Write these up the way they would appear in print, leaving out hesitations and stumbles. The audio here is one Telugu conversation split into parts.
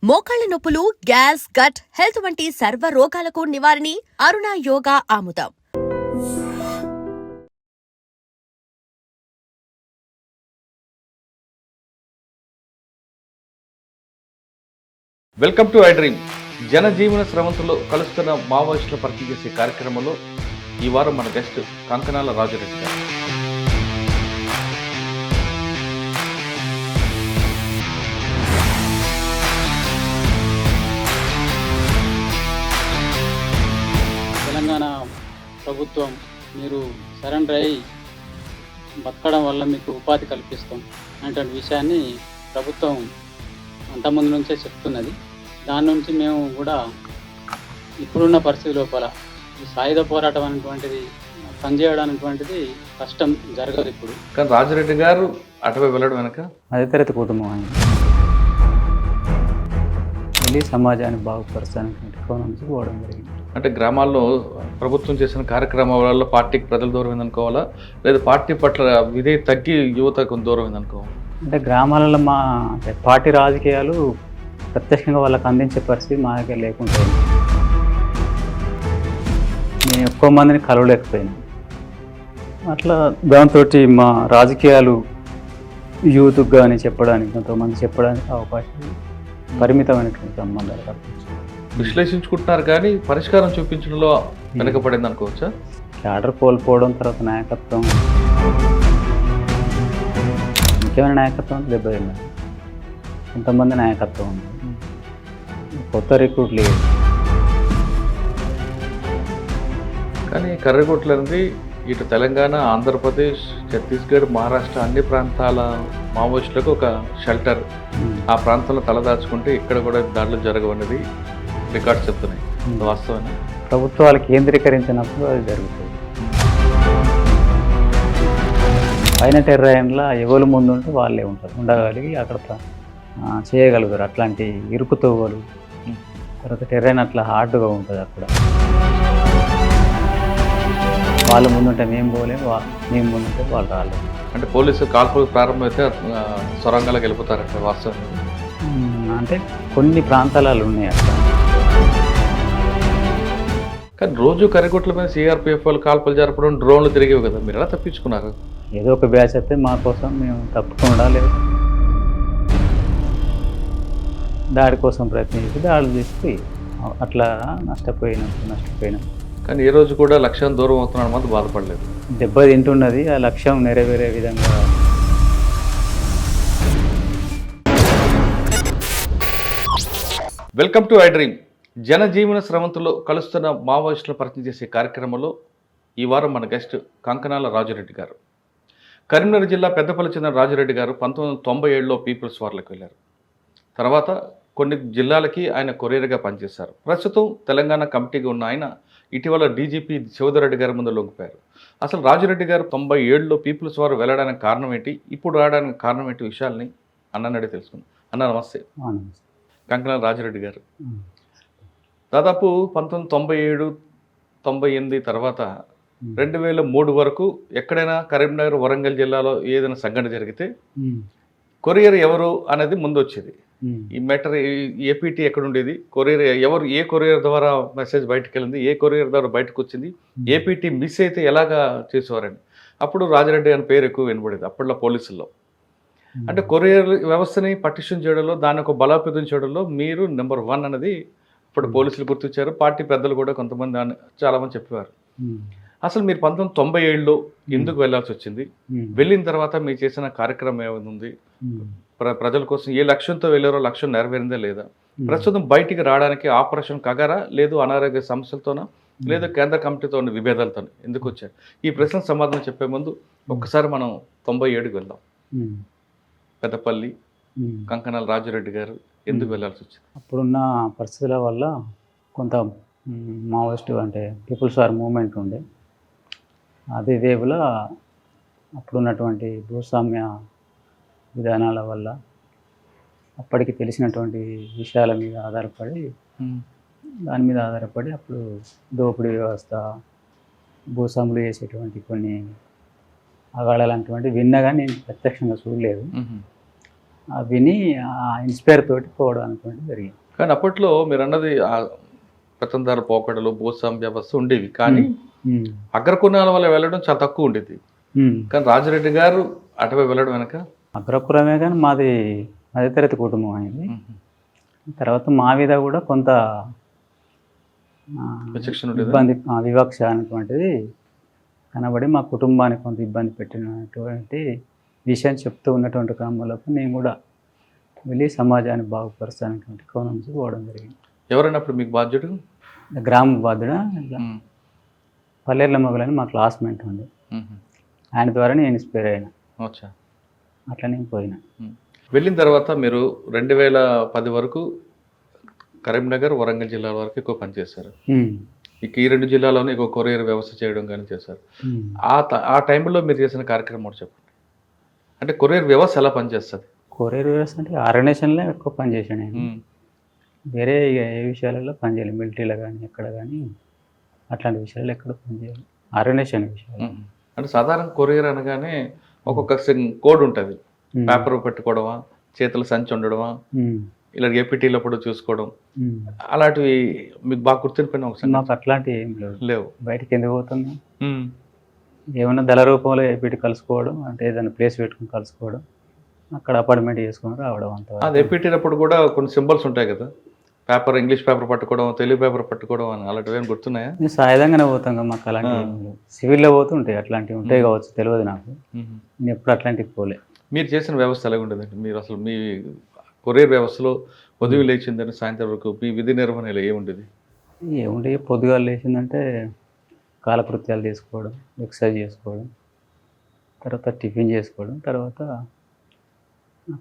మోకాళ్ల నొప్పులు, గ్యాస్, గట్ హెల్త్ వంటి సర్వ రోగాలకు నివారణి అరుణ యోగా ఆముదం. Welcome to I Dream. జనజీవన స్రవంతిలో కలుస్తున్న మావోయిస్టుల పరిచయం చేసే కార్యక్రమంలో ఈ వారం మన గెస్ట్ కంకణాల రాజురెడ్డి గారు. తెలంగాణ ప్రభుత్వం మీరు సరెండర్ అయ్యి బతకడం వల్ల మీకు ఉపాధి కల్పిస్తాం అనేటువంటి విషయాన్ని ప్రభుత్వం అంతకుముందు నుంచే చెప్తున్నది. దాని నుంచి మేము కూడా ఇప్పుడున్న పరిస్థితి లోపల ఈ సాయుధ పోరాటం అనేటువంటిది పనిచేయడం అనేటువంటిది కష్టం జరగదు ఇప్పుడు. కానీ రాజురెడ్డి గారు అటువై వెళ్ళడం వెనక మధ్యతరగతి కుటుంబం ఆయన వెళ్ళి సమాజాన్ని బాగుపరచడానికి కోణం నుంచి పోవడం జరిగింది. అంటే గ్రామాల్లో ప్రభుత్వం చేసిన కార్యక్రమాల పార్టీకి ప్రజలు దూరం ఏందనుకోవాలా, లేదా పార్టీ పట్ల విధే తగ్గి యువతకు దూరం ఏందనుకోవాలా? అంటే గ్రామాలలో మా పార్టీ రాజకీయాలు ప్రత్యక్షంగా వాళ్ళకి అందించే పరిస్థితి మా దగ్గర లేకుండా నేను ఎక్కువ మందిని కలవలేకపోయాను. అట్లా దాంతో మా రాజకీయాలు యూత్కి కానీ చెప్పడానికి కొంతమంది చెప్పడానికి అవకాశం పరిమితమైనటువంటి సంబంధాలు కల్పించారు. విశ్లేషించుకుంటున్నారు కానీ పరిష్కారం చూపించడంలో వెనకపడింది అనుకోవచ్చా? క్యాడర్ కోల్పోవడం, తర్వాత నాయకత్వం, ముఖ్యమైన నాయకత్వం దెబ్బతిన్నా. కొంతమంది నాయకత్వం ఉంది, కొత్త రిక్రూట్ లేదు. కానీ కర్రగొట్లు అనేది ఇటు తెలంగాణ, ఆంధ్రప్రదేశ్, ఛత్తీస్గఢ్, మహారాష్ట్ర అన్ని ప్రాంతాల మావోయిస్టులకు ఒక షెల్టర్. ఆ ప్రాంతంలో తలదాచుకుంటే ఇక్కడ కూడా దాడులు జరగవనేది రికార్డ్స్ చెప్తున్నాయి. వాస్తవాన్ని ప్రభుత్వాలు కేంద్రీకరించినప్పుడు అది జరుగుతుంది. పైన టెర్రైన్లో ఎవరు ముందు ఉంటే వాళ్ళే ఉంటారు, ఉండగలిగి అక్కడ చేయగలుగుతారు. అట్లాంటి ఇరుకు తోవలు, తర్వాత టెర్రైన్ అట్లా హార్డ్గా ఉంటుంది. అక్కడ వాళ్ళ ముందుంటే మేము పోలేము, మేము ముందుంటే వాళ్ళు రాలేము. అంటే పోలీసు కాల్పులు ప్రారంభమైతే సొరంగాలకు వెళ్ళిపోతారంటే వాస్తవం. అంటే కొన్ని ప్రాంతాలు ఉన్నాయి అక్కడ. కానీ రోజు కర్రగొట్ల మీద సిఆర్పిఎఫ్ వాళ్ళు కాల్పులు జరపడం, డ్రోన్లు తిరిగేవి కదా, మీరు ఎలా తప్పించుకున్నారు? ఏదో ఒక బ్యాచ్ అయితే మా కోసం మేము తప్పకుండా లేదు, దాడి కోసం ప్రయత్నించి దాడులు చేసి అట్లా నష్టపోయినాం. కానీ ఏ రోజు కూడా లక్ష్యం దూరం అవుతున్నాడు మాత్రం బాధపడలేదు. దెబ్బ తింటున్నది, ఆ లక్ష్యం నెరవేరే విధంగా. Welcome to I Dream. జనజీవన స్రవంతిలో కలుస్తున్న మావోయిస్టుల పరిచయం చేసే కార్యక్రమంలో ఈ వారం మన గెస్ట్ కంకణాల రాజురెడ్డి గారు. కరీంనగర్ జిల్లా పెద్దపల్లి చెందిన రాజురెడ్డి గారు 1997లో పీపుల్స్ వార్లకు వెళ్ళారు. తర్వాత కొన్ని జిల్లాలకి ఆయన కొరియర్గా పనిచేశారు. ప్రస్తుతం తెలంగాణ కమిటీగా ఉన్న ఆయన ఇటీవల డీజీపీ శివధర్ గారి ముందు లొంగిపోయారు. అసలు రాజురెడ్డి గారు 97లో పీపుల్స్ వారు వెళ్ళడానికి కారణం ఏంటి, ఇప్పుడు రావడానికి కారణం ఏంటి, విషయాల్ని అన్నని తెలుసుకుందాం. అన్న నమస్తే. కంకణాల రాజురెడ్డి గారు దాదాపు 1997, 98 తర్వాత 2003 వరకు ఎక్కడైనా కరీంనగర్, వరంగల్ జిల్లాలో ఏదైనా సంఘటన జరిగితే కొరియర్ ఎవరు అనేది ముందు వచ్చేది. ఈ మ్యాటర్ ఏపీటీ ఎక్కడ ఉండేది, కొరియర్ ఎవరు, ఏ కొరియర్ ద్వారా మెసేజ్ బయటకు వెళ్ళింది, ఏ కొరియర్ ద్వారా బయటకు వచ్చింది, ఏపీటీ మిస్ అయితే ఎలాగా చేసేవారని. అప్పుడు రాజారెడ్డి అని పేరు ఎక్కువ వినబడేది అప్పట్లో పోలీసుల్లో. అంటే కొరియర్ వ్యవస్థని పటిష్టం చేయడంలో, దాన్ని ఒక బలోపేతం చేయడంలో మీరు నెంబర్ 1 అనేది ఇప్పుడు పోలీసులు గుర్తించారు. పార్టీ పెద్దలు కూడా కొంతమంది చాలామంది చెప్పేవారు. అసలు మీరు 1997లో ఎందుకు వెళ్ళాల్సి వచ్చింది, వెళ్ళిన తర్వాత మీరు చేసిన కార్యక్రమం ఏముంది, ప్రజల కోసం ఏ లక్ష్యంతో వెళ్ళారో లక్ష్యం నెరవేరిందా లేదా, ప్రస్తుతం బయటికి రావడానికి ఆపరేషన్ కగారా, లేదు అనారోగ్య సమస్యలతోనా, లేదు కేంద్ర కమిటీతో ఉన్న విభేదాలతో ఎందుకు వచ్చారు? ఈ ప్రశ్నకు సమాధానం చెప్పే ముందు ఒక్కసారి మనం 97కి వెళ్దాం. పెద్దపల్లి కంకణాల రాజురెడ్డి గారు ఎందుకు వెళ్ళాల్సి వచ్చింది? అప్పుడున్న పరిస్థితుల వల్ల కొంత మావోయిస్టు అంటే పీపుల్స్ వార్ మూమెంట్ ఉండే. అదే వేవ్లో అప్పుడున్నటువంటి భూస్వామ్య విధానాల వల్ల అప్పటికి తెలిసినటువంటి విషయాల మీద ఆధారపడి అప్పుడు దోపిడీ వ్యవస్థ, భూస్వాములు చేసేటువంటి కొన్ని అగాళాలంటువంటి విన్నా కానీ నేను ప్రత్యక్షంగా చూడలేదు. విని ఇన్స్పైర్ తోటి పోవడం అనుకోండి జరిగింది. కానీ అప్పట్లో మీరు అన్నది పెత్తందారు పోకడలు భూస్వామ్య వ్యవస్థ ఉండేవి, కానీ అగ్రకులాల వల్ల వెళ్ళడం చాలా తక్కువ ఉండేది. కానీ రాజారెడ్డి గారు అటువైపు వెళ్ళడం వెనక అగ్రకులమే కానీ మాది మధ్యతరగతి కుటుంబం అయింది. తర్వాత మా మీద కూడా కొంత విచక్షణ ఉండేదా? ఇబ్బంది వివక్ష అనేటువంటిది కనబడి మా కుటుంబానికి కొంత ఇబ్బంది పెట్టినటువంటి విషయం చెప్తూ ఉన్నటువంటి క్రమంలో నేను కూడా వెళ్ళి సమాజాన్ని బాగుపరచాలనేటువంటి కోణం నుంచి పోవడం జరిగింది. ఎవరైనా అప్పుడు మీకు బాధ్యుడు? గ్రామ బాధ్యుడ పల్లెర్ల మొగలని మా క్లాస్మేట్ ఉంది, ఆయన ద్వారా నేను ఇన్స్పైర్ అయినా, అట్లా నేను పోయినా. వెళ్ళిన తర్వాత మీరు 2010 వరకు కరీంనగర్ వరంగల్ జిల్లాల వరకు ఎక్కువ పనిచేశారు. ఇక ఈ 2 జిల్లాలోనే ఎక్కువ కొరియర్ వ్యవస్థ చేయడం కానీ చేశారు. ఆ టైంలో మీరు చేసిన కార్యక్రమం చెప్పండి. అంటే కొరియర్ వ్యవస్థ ఎలా పనిచేస్తుంది? కొరియర్ వ్యవస్థ అంటే ఆర్గనైజేషన్లో ఎక్కువ పనిచేసాను నేను. వేరే ఏ విషయాలలో పనిచేయాలి, మిలిటరీలో కానీ ఎక్కడ కానీ అట్లాంటి విషయాలు ఎక్కడ పనిచేయాలి, ఆర్గనైజేషన్ విషయాలు. అంటే సాధారణ కొరియర్ అనగానే ఒక్కొక్క కోడ్ ఉంటుంది. పేపర్ పెట్టుకోవడమా, చేతుల సంచి ఉండడమా, ఇలా ఏపీటీలో కూడా చూసుకోవడం, అలాంటివి మీకు బాగా గుర్తుండిపోయిన ఒకసారి? మాకు అట్లాంటివి ఏం లేవు. బయటకి ఎందుకు పోతున్నాం, ఏమన్నా దళ రూపంలో ఏపీటీ కలుసుకోవడం, అంటే ఏదైనా ప్లేస్ పెట్టుకుని కలుసుకోవడం, అక్కడ అపార్ట్మెంట్ చేసుకొని రావడం అంత. అది ఏపీటీనప్పుడు కూడా కొన్ని సింబల్స్ ఉంటాయి కదా, పేపర్ ఇంగ్లీష్ పేపర్ పట్టుకోవడం, తెలుగు పేపర్ పట్టుకోవడం అని, అలాంటివి ఏమైనా గుర్తున్నాయా? నేను సాయుధంగానే పోతాం కదా, మాకు అలాంటివి సివిల్లో పోతుంటాయి, అట్లాంటివి ఉంటాయి కావచ్చు, తెలియదు నాకు. నేను ఎప్పుడు అట్లాంటివి పోలే. మీరు చేసిన వ్యవస్థ ఎలా ఉండేదండి? మీరు అసలు మీ కొరియర్ వ్యవస్థలో ఉదయం లేచిందని సాయంత్రం వరకు మీ విధి నిర్వహణలో ఏముండేది? ఏముండే, పొద్దుగా లేచిందంటే కాలకృత్యాలు చేసుకోవడం, ఎక్సర్సైజ్ చేసుకోవడం, తర్వాత టిఫిన్ చేసుకోవడం, తర్వాత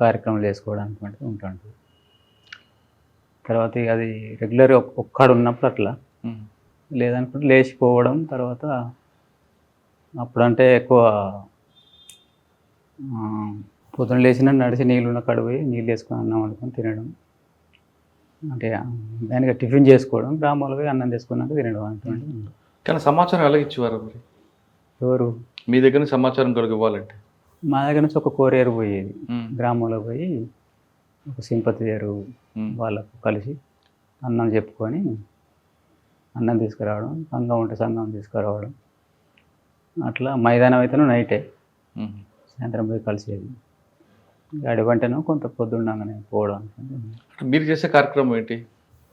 కార్యక్రమాలు చేసుకోవడానికి అంటే ఉంటాను. తర్వాత అది రెగ్యులర్గా ఒక్కడు ఉన్నప్పుడు అట్లా, లేదనుకుంటే లేచిపోవడం. తర్వాత అప్పుడంటే ఎక్కువ పొద్దున లేచిన నడిచి నీళ్ళు ఉన్న కాడ పోయి నీళ్ళు వేసుకొని అన్నం వండుకొని తినడం, అంటే దానికి టిఫిన్ చేసుకోవడం, గ్రామాల్లో పోయి అన్నం చేసుకున్నాక తినడం అటువంటి. కానీ సమాచారం ఎలా ఇచ్చేవారు మరి? ఎవరు మీ దగ్గర నుంచి సమాచారం కొరకు ఇవ్వాలంటే? మా దగ్గర నుంచి ఒక కొరియర్ పోయేది, గ్రామంలో పోయి ఒక సింపతియరు వాళ్ళకు కలిసి అన్నం చెప్పుకొని అన్నం తీసుకురావడం, సంఘం ఉంటే సంఘం తీసుకురావడం, అట్లా మైదానం అయితేనే నైటే, సాయంత్రం పోయి కలిసేది. అడివంటేనో కొంత పొద్దుండగానే పోవడం. మీరు చేసే కార్యక్రమం ఏంటి?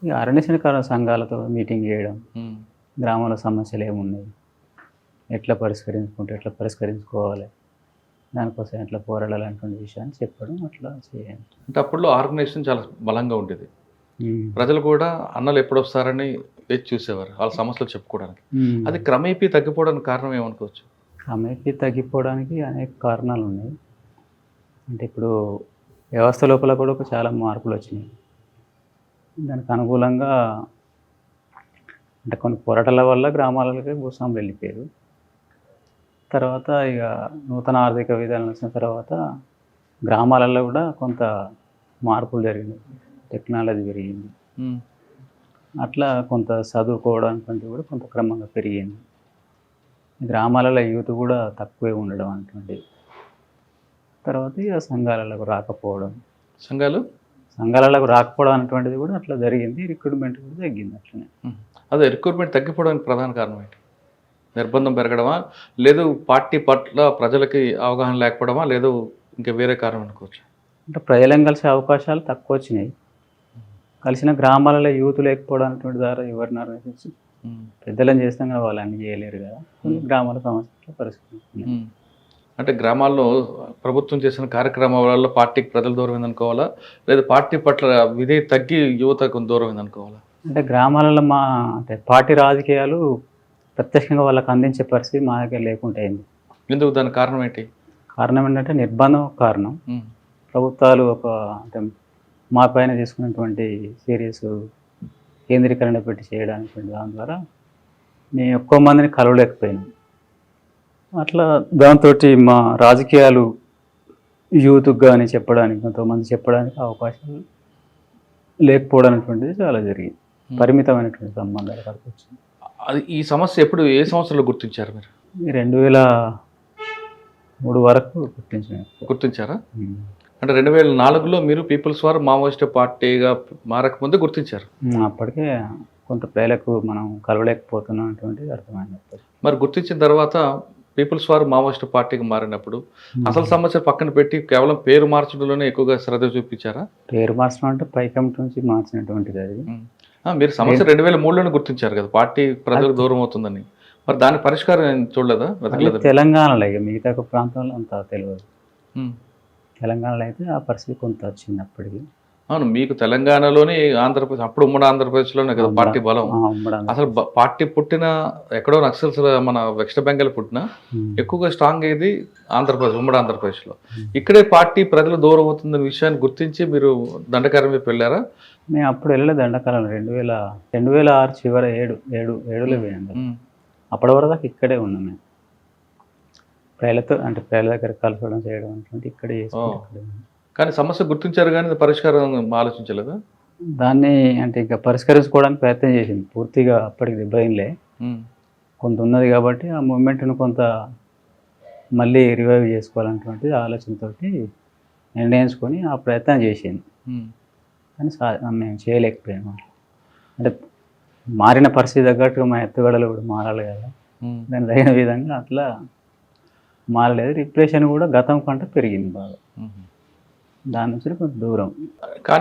ఇక అరణ్య సంఘాలతో మీటింగ్ చేయడం, గ్రామంలో సమస్యలు ఏమున్నాయి, ఎట్లా పరిష్కరించుకోవాలి, దానికోసం ఎట్లా పోరాడాలి అటువంటి విషయాన్ని చెప్పడం, అట్లా చేయాలి. అంటే అప్పట్లో ఆర్గనైజేషన్ చాలా బలంగా ఉండేది. ప్రజలు కూడా అన్నలు ఎప్పుడు వస్తారని వేచి చూసేవారు వాళ్ళ సమస్యలు చెప్పుకోవడానికి. అది క్రమేపీ తగ్గిపోవడానికి కారణం ఏమనుకోవచ్చు? క్రమేపీ తగ్గిపోవడానికి అనేక కారణాలు ఉన్నాయి. అంటే ఇప్పుడు వ్యవస్థ లోపల కూడా చాలా మార్పులు వచ్చినాయి. దానికి అనుకూలంగా అంటే కొన్ని పోరాటాల వల్ల గ్రామాలకి భూస్వాములు వెళ్ళిపోయారు. తర్వాత ఇక నూతన ఆర్థిక విధానాలు వచ్చిన తర్వాత గ్రామాలలో కూడా కొంత మార్పులు జరిగినాయి, టెక్నాలజీ పెరిగింది, అట్లా కొంత చదువుకోవడానికి కూడా కొంత క్రమంగా పెరిగింది. గ్రామాలలో యూత్ కూడా తక్కువే ఉండడం అటువంటి. తర్వాత ఇక సంఘాలకు రాకపోవడం, సంఘాలకు రాకపోవడం అనేటువంటిది కూడా అట్లా జరిగింది. రిక్రూట్మెంట్ కూడా తగ్గింది అట్లనే. అదే రిక్రూట్మెంట్ తగ్గిపోవడానికి ప్రధాన కారణం ఏంటి? నిర్బంధం పెరగడమా, లేదు పార్టీ పట్ల ప్రజలకి అవగాహన లేకపోవడమా, లేదు ఇంకా వేరే కారణం అనుకోవచ్చు? అంటే ప్రజలను కలిసే అవకాశాలు తక్కువ వచ్చినాయి. కలిసిన గ్రామాలలో యూత్ లేకపోవడం అనేటువంటి ద్వారా ఎవరిని ఆర్గనైజ్ పెద్దలను చేస్తాం కదా, వాళ్ళు అన్ని చేయలేరు కదా, గ్రామాల సమస్యలు పరిష్కరిస్తున్నాయి. అంటే గ్రామాల్లో ప్రభుత్వం చేసిన కార్యక్రమాల పార్టీకి ప్రజలు దూరం అనుకోవాలా, లేదా పార్టీ పట్ల విధి తగ్గి యువత కొంత దూరం అనుకోవాలా? అంటే గ్రామాలలో అంటే పార్టీ రాజకీయాలు ప్రత్యక్షంగా వాళ్ళకి అందించే పరిస్థితి మా దగ్గర లేకుండా అయింది. ఎందుకు? దానికి కారణం ఏంటి? కారణం ఏంటంటే నిర్బంధం కారణం. ప్రభుత్వాలు అంటే మా పైన తీసుకున్నటువంటి సీరియస్ కేంద్రీకరణ పెట్టి చేయడానికి దాని ద్వారా నేను ఎక్కువ మందిని కలవలేకపోయాను. అట్లా దాంతో మా రాజకీయాలు యూత్కి కానీ చెప్పడానికి, కొంతమంది చెప్పడానికి అవకాశాలు లేకపోవడం అనేటువంటిది చాలా జరిగింది. పరిమితమైనటువంటి సంబంధాలు వరకు వచ్చింది. అది ఈ సమస్య ఎప్పుడు, ఏ సంవత్సరంలో గుర్తించారు మీరు? 2003 వరకు గుర్తించారా? అంటే 2004లో మీరు పీపుల్స్ వార్ మావోయిస్ట్ పార్టీగా మారకముందే గుర్తించారు. అప్పటికే కొంత ప్రజలకు మనం కలవలేకపోతున్నాం అటువంటిది అర్థమైంది అప్పుడు. మరి గుర్తించిన తర్వాత పీపుల్స్ వార్ మావోయిస్ట్ పార్టీకి మారినప్పుడు అసలు సమస్య పక్కన పెట్టి కేవలం పేరు మార్చడంలోనే ఎక్కువగా శ్రద్ధ చూపించారా? పేరు మార్చడం అంటే పై కమిటీ నుంచి మార్చినటువంటిది అది. మీరు సమస్య 2003లోనే గుర్తించారు కదా, పార్టీ ప్రజలకు దూరం అవుతుందని. మరి దాని పరిష్కారం ఏం చూడలేదా, వెతకలేదా? తెలంగాణలో ఇక మిగతా ప్రాంతంలో అంత తెలియదు. ఉమ్. తెలంగాణలో అయితే ఆ పరిస్థితి కొంత వచ్చింది అప్పటికి. అవును, మీకు తెలంగాణలోని ఆంధ్రప్రదేశ్, అప్పుడు ఉమ్మడి ఆంధ్రప్రదేశ్లోనే కదా పార్టీ బలం. అసలు పార్టీ పుట్టిన ఎక్కడో నక్సల్స్ మన వెస్ట్ బెంగాల్ పుట్టిన ఎక్కువగా స్ట్రాంగ్ అయ్యేది ఆంధ్రప్రదేశ్, ఉమ్మడి ఆంధ్రప్రదేశ్లో. ఇక్కడే పార్టీ ప్రజలు దూరం అవుతుందన్న విషయాన్ని గుర్తించి మీరు దండకారం వైపు వెళ్ళారా? మేము అప్పుడు వెళ్ళలేదు దండకాలం. 2006 చివరి 7లో పోయాను. అప్పటి వరకు దాకా ఇక్కడే ఉన్నాం మేము. ప్రజలతో అంటే ప్రజల దగ్గర కలపడం చేయడం అంటే ఇక్కడే చేసుకుంటాం. కానీ సమస్య గుర్తించారు కానీ పరిష్కారం ఆలోచించలేదా? దాన్ని అంటే ఇంకా పరిష్కరించుకోవడానికి ప్రయత్నం చేసింది. పూర్తిగా అప్పటికి దెబ్బతినలే, కొంత ఉన్నది కాబట్టి ఆ మూమెంట్ను కొంత మళ్ళీ రివైవ్ చేసుకోవాలన్నటువంటి ఆలోచనతో నిర్ణయించుకొని ఆ ప్రయత్నం చేసింది. కానీ మేము చేయలేకపోయాము. అంటే మారిన పరిస్థితి తగ్గట్టుగా మా ఎత్తుగడలు కూడా మారాలి కదా, దాని తగిన విధంగా అట్లా మారలేదు. రిప్రెషన్ కూడా గతం కంటే పెరిగింది బాగా, దాని నుంచి కొంచెం దూరం. కానీ